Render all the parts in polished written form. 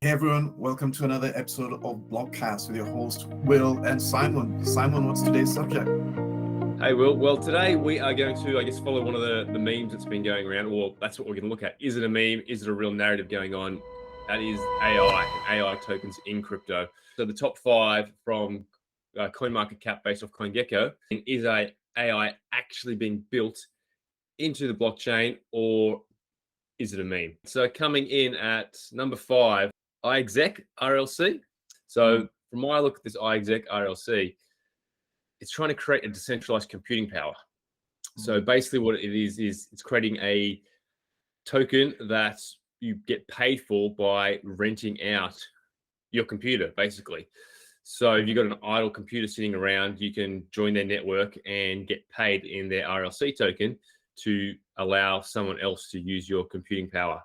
Hey everyone, welcome to another episode of Blogcast with your host Will and Simon. Simon, what's today's subject? Hey, Will. Well, today we are going to, follow one of the memes that's been going around, or that's what we're going to look at. Is it a meme? Is it a real narrative going on? That is AI tokens in crypto. So the top five from CoinMarketCap based off CoinGecko. Is AI actually being built into the blockchain, or is it a meme? So coming in at number 5, iExec RLC. So from my look at this iExec RLC, it's trying to create a decentralized computing power. So basically what it is it's creating a token that you get paid for by renting out your computer, basically. So if you've got an idle computer sitting around, you can join their network and get paid in their RLC token to allow someone else to use your computing power.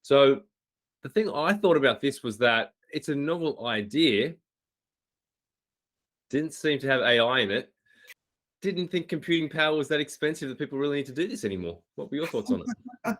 So the thing I thought about this was that it's a novel idea. Didn't seem to have AI in it. Didn't think computing power was that expensive that people really need to do this anymore. What were your thoughts on it?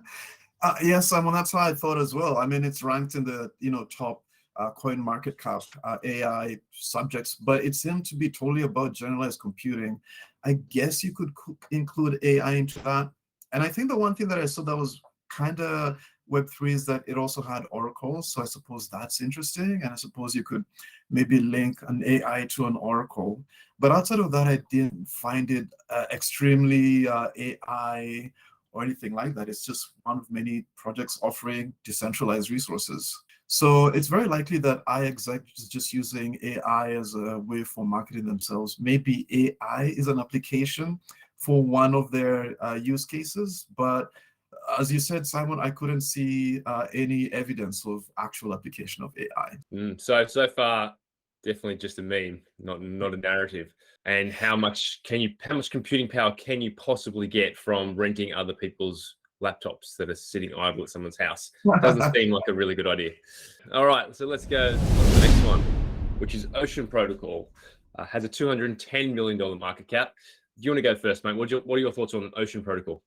Yes, Simon, that's how I thought as well. I mean, it's ranked in the top CoinMarketCap AI subjects, but it seemed to be totally about generalized computing. I guess you could include AI into that. And I think the one thing that I saw that was kind of Web3 is that it also had oracles. So I suppose that's interesting. And I suppose you could maybe link an AI to an oracle. But outside of that, I didn't find it extremely AI or anything like that. It's just one of many projects offering decentralized resources. So it's very likely that iExec is just using AI as a way for marketing themselves. Maybe AI is an application for one of their use cases, but as you said, Simon, I couldn't see any evidence of actual application of AI. So far, definitely just a meme, not a narrative. And how much computing power can you possibly get from renting other people's laptops that are sitting idle at someone's house? Doesn't seem like a really good idea. All right, so let's go on to the next one, which is Ocean Protocol. Has a $210 million market cap. Do you want to go first, mate? What are your thoughts on Ocean Protocol?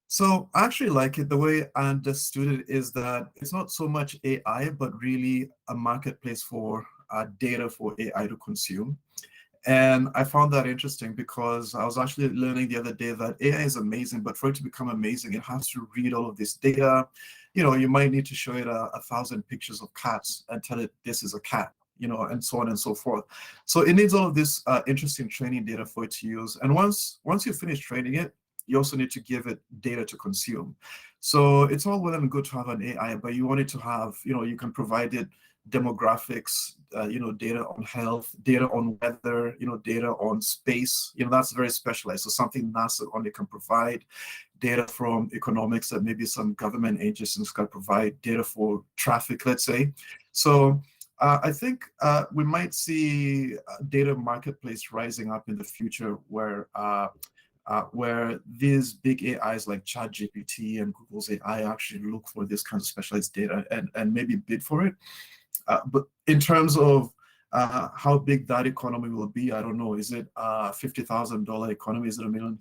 So I actually like it. The way I understood it is that it's not so much AI, but really a marketplace for data for AI to consume. And I found that interesting because I was actually learning the other day that AI is amazing, but for it to become amazing, it has to read all of this data. You might need to show it 1,000 pictures of cats and tell it this is a cat, and so on and so forth. So it needs all of this interesting training data for it to use. And once you finish training it, you also need to give it data to consume. So it's all well and good to have an AI, but you want it to have, you can provide it demographics, data on health, data on weather, data on space. That's very specialized. So something NASA only can provide, data from economics that maybe some government agencies can provide, data for traffic, let's say. So I think we might see a data marketplace rising up in the future where these big AIs like ChatGPT and Google's AI actually look for this kind of specialized data and maybe bid for it. But in terms of how big that economy will be, I don't know. Is it a $50,000 economy? Is it $1 million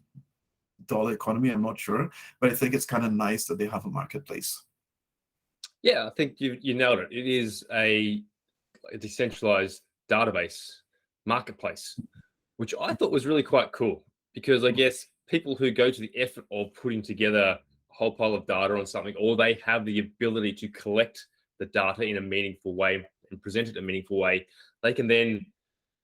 economy? I'm not sure. But I think it's kind of nice that they have a marketplace. Yeah, I think you nailed it. It is a decentralized database marketplace, which I thought was really quite cool. Because I guess people who go to the effort of putting together a whole pile of data on something, or they have the ability to collect the data in a meaningful way and present it in a meaningful way, they can then,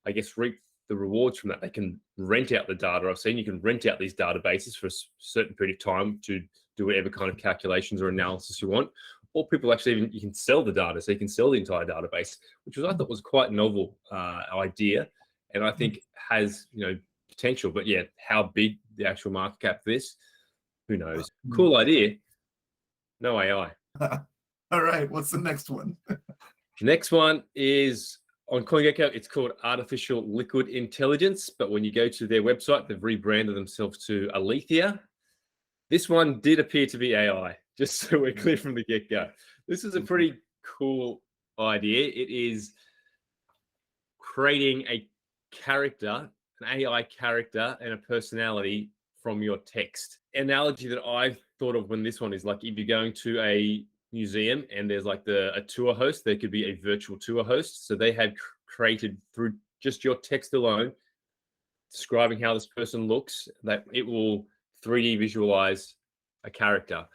I guess, reap the rewards from that. They can rent out the data. I've seen you can rent out these databases for a certain period of time to do whatever kind of calculations or analysis you want. Or people actually you can sell the data, so you can sell the entire database, which I thought was quite a novel idea, and I think has potential. But yeah, how big the actual market cap for this, who knows? Cool idea. No AI. All right, what's the next one? Next one is on CoinGecko. It's called Artificial Liquid Intelligence, but when you go to their website, they've rebranded themselves to Alethea. This one did appear to be AI, just so we're clear from the get-go. This is a pretty cool idea. It is creating a character, an AI character and a personality from your text. Analogy that I've thought of when this one is like if you're going to a museum and there's like a tour host, there could be a virtual tour host. So they have created through just your text alone, describing how this person looks, that it will 3D visualize a character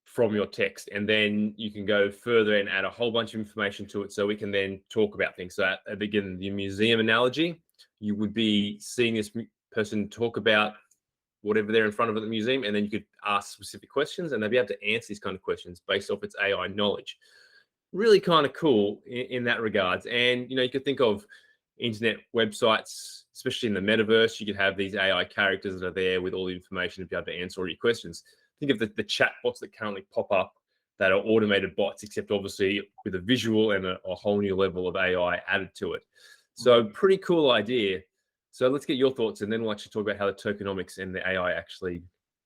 from your text, and then you can go further and add a whole bunch of information to it so we can then talk about things. So at the beginning, the museum analogy, you would be seeing this person talk about whatever they're in front of at the museum, and then you could ask specific questions and they'll be able to answer these kind of questions based off its AI knowledge. Really kind of cool in that regards. And you could think of internet websites, especially in the metaverse. You could have these AI characters that are there with all the information to be able to answer all your questions. Think of the chat bots that currently pop up that are automated bots, except obviously with a visual and a whole new level of AI added to it. So pretty cool idea. So let's get your thoughts, and then we'll actually talk about how the tokenomics and the AI actually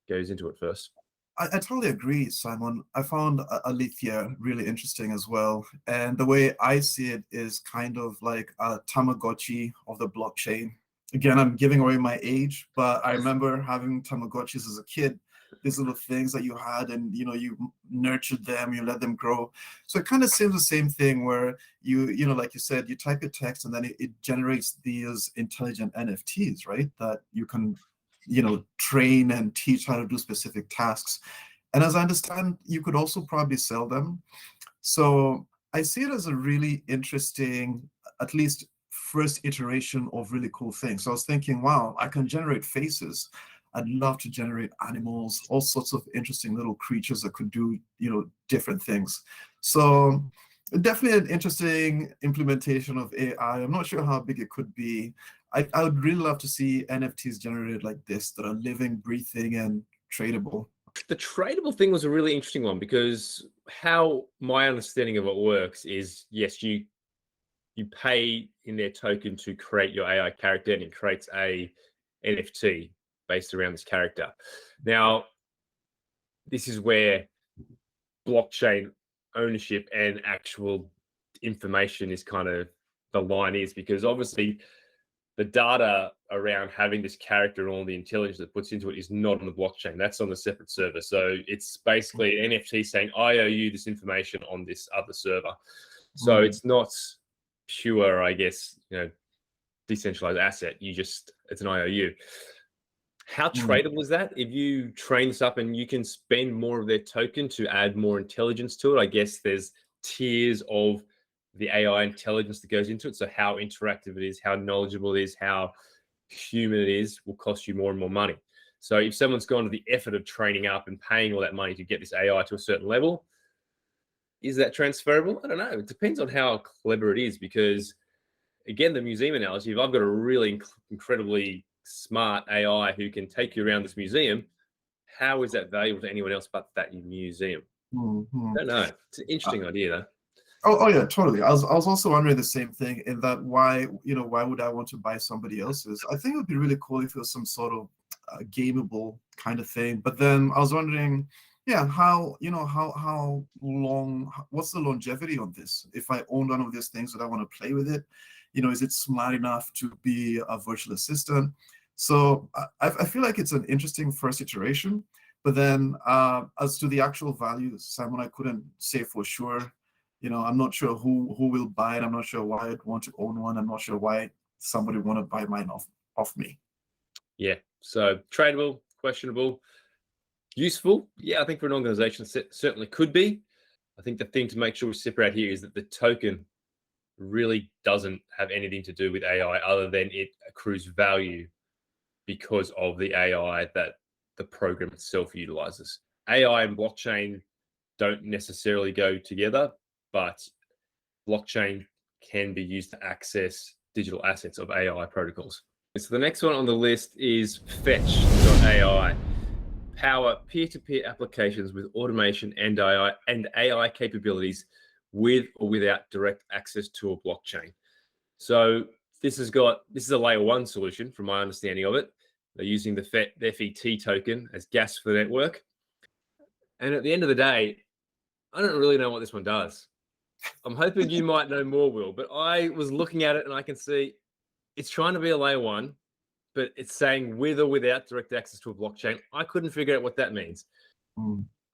goes into it first. I totally agree, Simon. I found Alethea really interesting as well. And the way I see it is kind of like a Tamagotchi of the blockchain. Again, I'm giving away my age, but I remember having Tamagotchis as a kid, these little things that you had, and you nurtured them, you let them grow. So it kind of seems the same thing where like you said, you type your text and then it generates these intelligent NFTs, right? That you can train and teach how to do specific tasks. And as I understand, you could also probably sell them. So I see it as a really interesting, at least first iteration of really cool things. So I was thinking, wow, I can generate faces. I'd love to generate animals, all sorts of interesting little creatures that could do, different things. So definitely an interesting implementation of AI. I'm not sure how big it could be. I would really love to see NFTs generated like this that are living, breathing, and tradable. The tradable thing was a really interesting one, because how my understanding of it works is, yes, you pay in their token to create your AI character, and it creates a NFT based around this character. Now, this is where blockchain ownership and actual information is kind of the line is, because obviously the data around having this character and all the intelligence that puts into it is not on the blockchain. That's on a separate server. So it's basically an NFT saying, I owe you this information on this other server. So it's not pure, I guess, decentralized asset. It's an IOU. How tradable is that? If you train this up and you can spend more of their token to add more intelligence to it, I guess there's tiers of the AI intelligence that goes into it. So how interactive it is, how knowledgeable it is, how human it is, will cost you more and more money. So if someone's gone to the effort of training up and paying all that money to get this AI to a certain level, is that transferable? I don't know. It depends on how clever it is, because again, the museum analogy, if I've got a really incredibly smart AI who can take you around this museum, how is that valuable to anyone else but that museum? I don't know. It's an interesting idea, though. Oh yeah, totally. I was also wondering the same thing, in that why would I want to buy somebody else's? I think it would be really cool if it was some sort of gameable kind of thing. But then I was wondering, yeah, how long, what's the longevity on this? If I own one of these things, that I want to play with it, is it smart enough to be a virtual assistant? So I feel like it's an interesting first iteration. But then as to the actual value, Simon, I couldn't say for sure. I'm not sure who will buy it. I'm not sure why I'd want to own one. I'm not sure why somebody would want to buy mine off me. Yeah. So tradable, questionable, useful. Yeah, I think for an organization, it certainly could be. I think the thing to make sure we separate here is that the token really doesn't have anything to do with AI, other than it accrues value because of the AI that the program itself utilizes. AI and blockchain don't necessarily go together, but blockchain can be used to access digital assets of AI protocols. So the next one on the list is Fetch.ai. Power peer-to-peer applications with automation and AI capabilities with or without direct access to a blockchain. So this is a layer one solution from my understanding of it. They're using the FET token as gas for the network. And at the end of the day, I don't really know what this one does. I'm hoping you might know more, Will, but I was looking at it and I can see it's trying to be a layer one, but it's saying with or without direct access to a blockchain. I couldn't figure out what that means.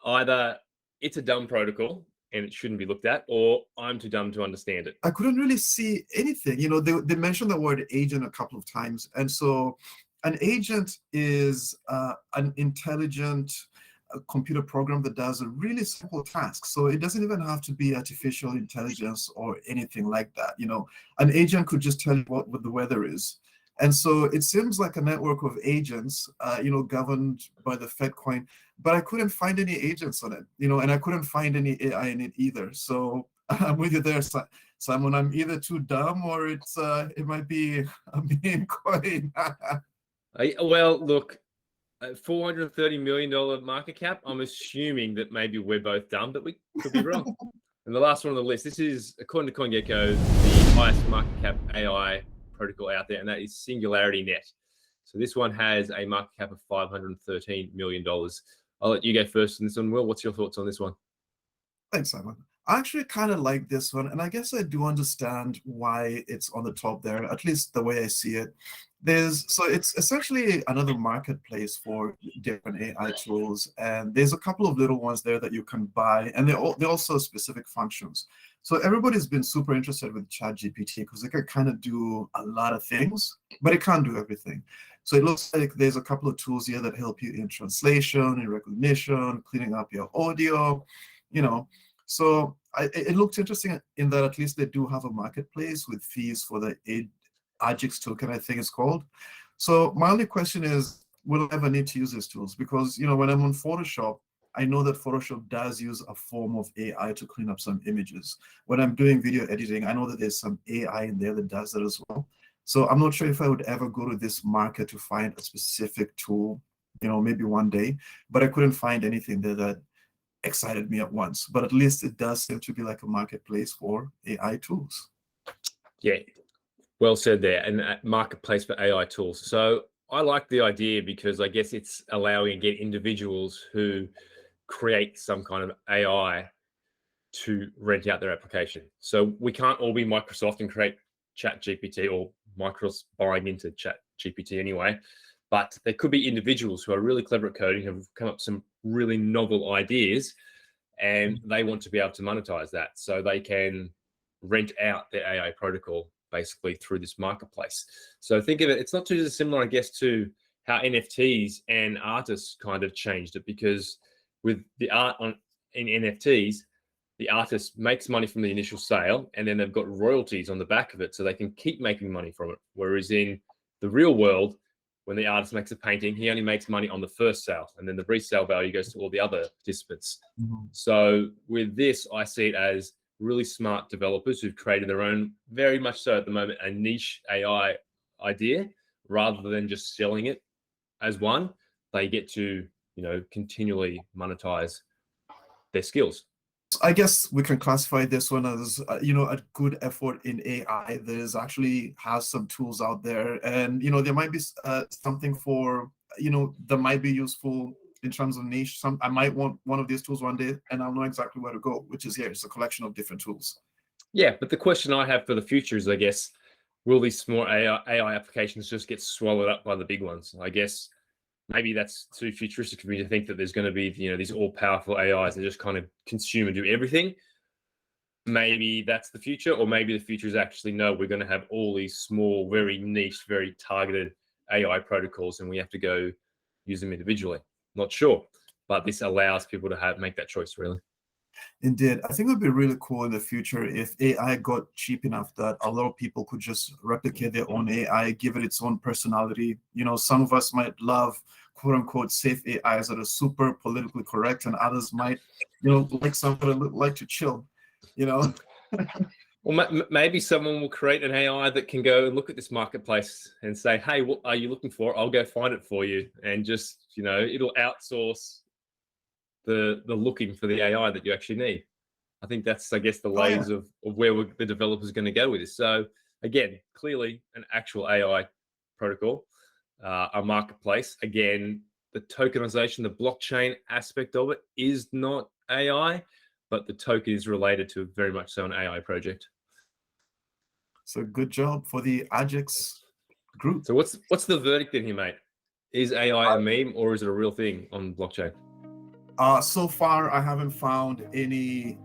Either it's a dumb protocol and it shouldn't be looked at, or I'm too dumb to understand it? I couldn't really see anything. They mentioned the word agent a couple of times. And so an agent is an intelligent computer program that does a really simple task. So it doesn't even have to be artificial intelligence or anything like that. An agent could just tell you what the weather is. And so it seems like a network of agents, governed by the Fed coin, but I couldn't find any agents on it, and I couldn't find any AI in it either. So I'm with you there, Simon. I'm either too dumb or it might be a meme coin. Well, look, $430 million market cap. I'm assuming that maybe we're both dumb, but we could be wrong. And the last one on the list, this is, according to CoinGecko, the highest market cap AI protocol out there, and that is Singularity Net. So this one has a market cap of $513 million. I'll let you go first on this one. Will, what's your thoughts on this one? Thanks, Simon. I actually kind of like this one, and I guess I do understand why it's on the top there, at least the way I see it. So it's essentially another marketplace for different AI tools, and there's a couple of little ones there that you can buy, and they also have specific functions. So everybody's been super interested with ChatGPT because it can kind of do a lot of things, but it can't do everything. So it looks like there's a couple of tools here that help you in translation, in recognition, cleaning up your audio, So it looked interesting in that at least they do have a marketplace with fees for the Ajax token, I think it's called. So my only question is, will I ever need to use these tools? Because, when I'm on Photoshop, I know that Photoshop does use a form of AI to clean up some images. When I'm doing video editing, I know that there's some AI in there that does that as well. So I'm not sure if I would ever go to this market to find a specific tool, maybe one day, but I couldn't find anything there that excited me at once. But at least it does seem to be like a marketplace for AI tools. Yeah, well said there. And a marketplace for AI tools. So I like the idea because I guess it's allowing, again, individuals who create some kind of AI to rent out their application. So we can't all be Microsoft and create ChatGPT, or Microsoft buying into ChatGPT anyway. But there could be individuals who are really clever at coding, have come up with some really novel ideas, and they want to be able to monetize that. So they can rent out their AI protocol basically through this marketplace. So think of it, it's not too dissimilar, I guess, to how NFTs and artists kind of changed it, because with the art in NFTs, the artist makes money from the initial sale, and then they've got royalties on the back of it, so they can keep making money from it. Whereas in the real world, when the artist makes a painting, he only makes money on the first sale, and then the resale value goes to all the other participants. Mm-hmm. So with this, I see it as really smart developers who've created their own, very much so at the moment, a niche AI idea, rather than just selling it as one. They get to, continually monetize their skills. I guess we can classify this one as, a good effort in AI. There's actually has some tools out there, and, there might be something for, that might be useful in terms of niche. I might want one of these tools one day, and I'll know exactly where to go, which is here. It's a collection of different tools. Yeah, but the question I have for the future is, I guess, will these small AI applications just get swallowed up by the big ones? I guess maybe that's too futuristic for me to think that there's going to be, these all-powerful AIs that just kind of consume and do everything. Maybe that's the future, or maybe the future is actually, no, we're going to have all these small, very niche, very targeted AI protocols, and we have to go use them individually. Not sure, but this allows people to make that choice, really. Indeed. I think it would be really cool in the future if AI got cheap enough that a lot of people could just replicate their own AI, give it its own personality. Some of us might love, quote unquote, safe AIs that are super politically correct, and others might, like somebody like to chill, Well, maybe someone will create an AI that can go and look at this marketplace and say, hey, what are you looking for? I'll go find it for you. And just, it'll outsource the looking for the AI that you actually need. I think that's, I guess, the layers of where the developer's going to go with this. So again, clearly an actual AI protocol, a marketplace. Again, the tokenization, the blockchain aspect of it is not AI, but the token is related to very much so an AI project. So good job for the Ajax group. So what's the verdict then here, mate? Is AI a meme, or is it a real thing on blockchain? So far, I haven't found any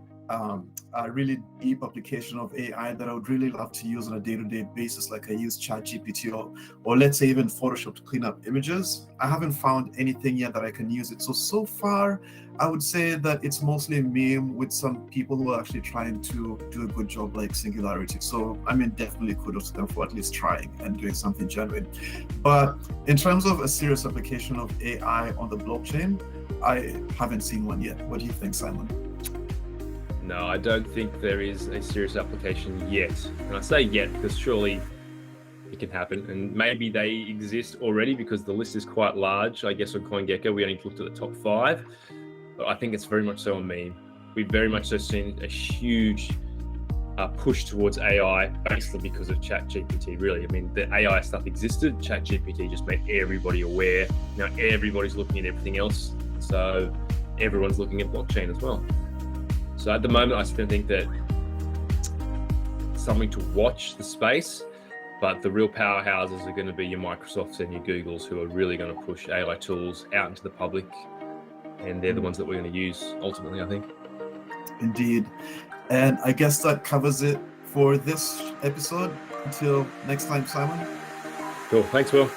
really deep application of AI that I would really love to use on a day-to-day basis, like I use ChatGPT or let's say even Photoshop to clean up images. I haven't found anything yet that I can use it. So far, I would say that it's mostly a meme with some people who are actually trying to do a good job, like Singularity. So I mean, definitely kudos to them for at least trying and doing something genuine. But in terms of a serious application of AI on the blockchain, I haven't seen one yet. What do you think, Simon? No, I don't think there is a serious application yet. And I say yet because surely it can happen. And maybe they exist already because the list is quite large. I guess on CoinGecko, we only looked at the top 5. But I think it's very much so a meme. We've very much so seen a huge push towards AI basically because of ChatGPT, really. I mean, the AI stuff existed. ChatGPT just made everybody aware. Now everybody's looking at everything else. So everyone's looking at blockchain as well. So at the moment, I still think that something to watch the space, but the real powerhouses are going to be your Microsofts and your Googles who are really going to push AI tools out into the public. And they're the ones that we're going to use ultimately, I think. Indeed. And I guess that covers it for this episode. Until next time, Simon. Cool. Thanks, Will.